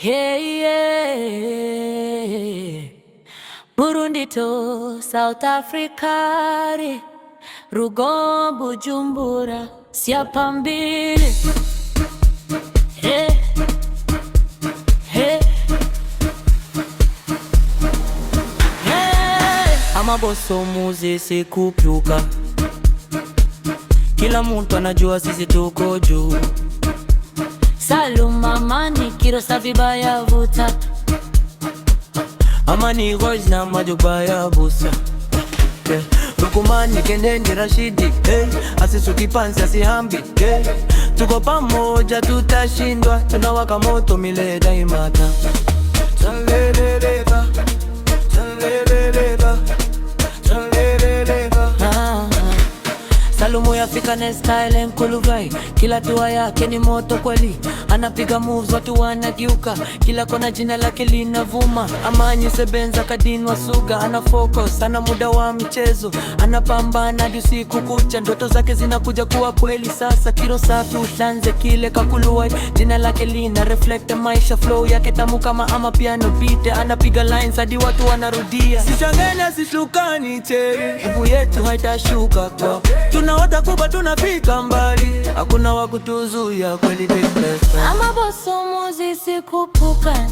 Hey, yeah. Burundi to South Africa, Rugo, Bujumbura, Siapambili. Hey, hey, hey. Amaboso muzisi kupyuka, kila mtu anajua sisi tuko juu. Salum Amani Kirosa vibaya vuta, Amani Rose na Majubaya Busa, Rukumani Kenendi Rashidi, Asisu Kipansi Asihambi, tuko pamoja tutashindwa, tunawaka moto milele daima. Taleleleba, taleleleba, taleleleba. Salumu ya African style Nkuluvai, kila tua yake ni moto kweli. Anapiga moves watu wanagiuka, kila kona jina lake linavuma. Amani Sebenza Kadinwa Suga, ana focus, ana muda wa michezo, anapambana hadi usiku kucha, ndoto zake zinakuja kuwa kweli. Sasa Kirosa tutanze kile kakuluwai, jina lake lina reflect maisha, flow yake tamu kama ama piano beat, anapiga lines hadi watu wanarudia. Sichanganya sishukani che, nguvu yetu haitashuka kwa tunaota kuba tunafika mbali, hakuna wakutuzuia kweli big best. Amaboso muzisi kupuka,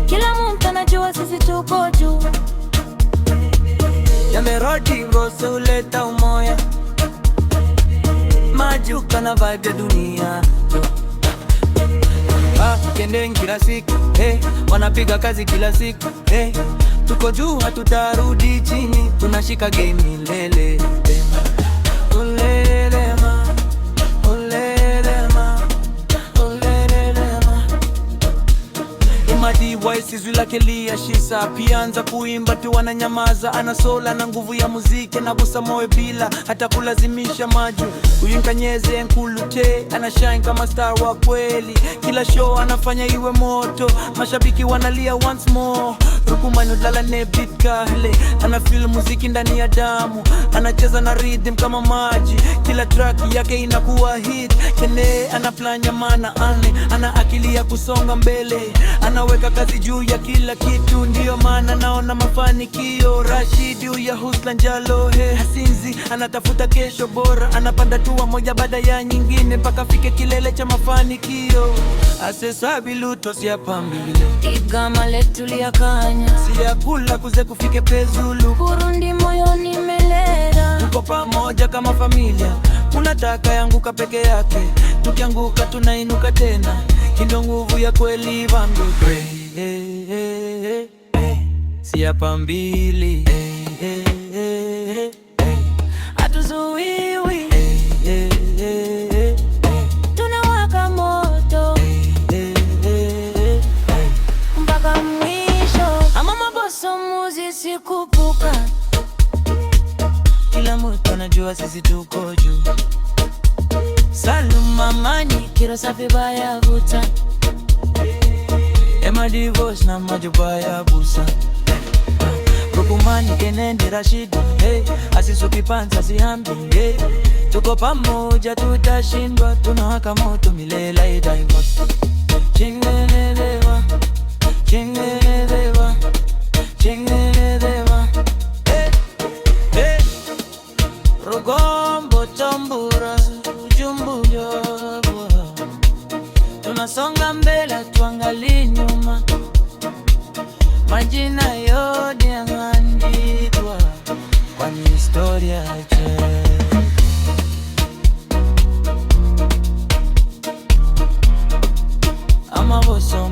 kila mtu anajua sisi tuko juu. Yamerodi ngose uleta umoya, majuka na vibe ya dunia. Kendeng kila siku, wanapiga kazi kila siku, tuko juu hatutarudi chini, tunashika game milele. Olelema, olelema, olelema. Imadi voice zula kelia shisa, pianza kuimba tu wananyamaza. Ana sola na nguvu ya muziki, na busa moyo bila hata kulazimisha maju. Uyinkanyeze Nkulute, ana shine kama star wa kweli. Kila show anafanya iwe moto, mashabiki wanalia once more. Rukumani udlala ne beat kahle, ana feel muziki ndani ya damu, anacheza na rhythm kama maji, kila track yake inakuwa hit. Kene ana plan ya maana ane, ana akili ya kusonga mbele, anaweka kazi juu ya kila kitu, ndiyo maana naona mafanikio. Rashidi ya Husla Njalo, Hasinzi anatafuta kesho bora, anapanda tuwa moja baada ya nyingine mpaka fike kilele cha mafanikio. Asesabi luto Siapambili, igama letu liyakanya, siyakula kuze kufike pezulu. Burundi moyoni melera, tuko pamoja kama familia. Unataka yanguka peke yake, tukianguka tunainuka tena, kindo nguvu ya kweli vangu. Siapambili, hatuzuiwi, tunawaka moto mpaka mwisho. Amaboso muzisi kupuka, kila mtu anajua sisi tuko juu. Salum Amani Kirosa vibaya vuta, Amani Rose na Majubaya Busa, Rukumani Kenendi Rashidi, Asisu Kipansi Asihambi, tuko pamoja tutashindwa, tunawaka moto milele daima. Chingelelewa, chingelelewa, chingelelewa. Rugombo Tambura Bujumbura, tunasonga mbele tuangali nyuma, majina yote yameandikwa kwenye historia yetu. Amaboso